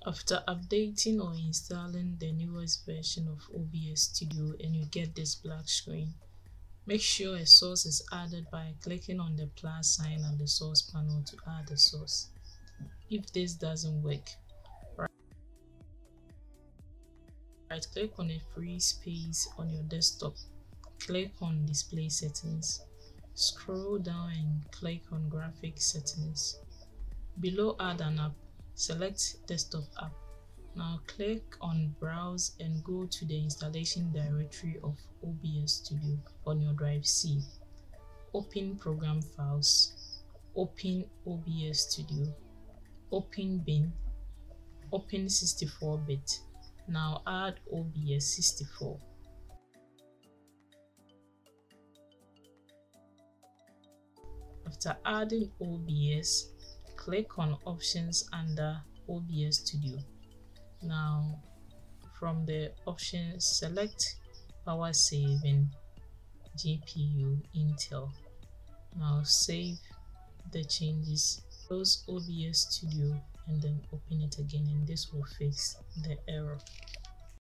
After updating or installing the newest version of OBS Studio and you get this black screen, make sure a source is added by clicking on the plus sign on the source panel to add a source. If this doesn't work, right click on a free space on your desktop, click on display settings, scroll down and click on graphics settings. Below add an app, select desktop app. Now click on browse and go to the installation directory of OBS Studio on your drive C. Open program files, open OBS Studio, open bin, open 64-bit. Now add OBS 64. After adding OBS, click on options under OBS Studio. Now from the options, select power saving GPU Intel. Now save the changes, close OBS Studio and then open it again, and this will fix the error.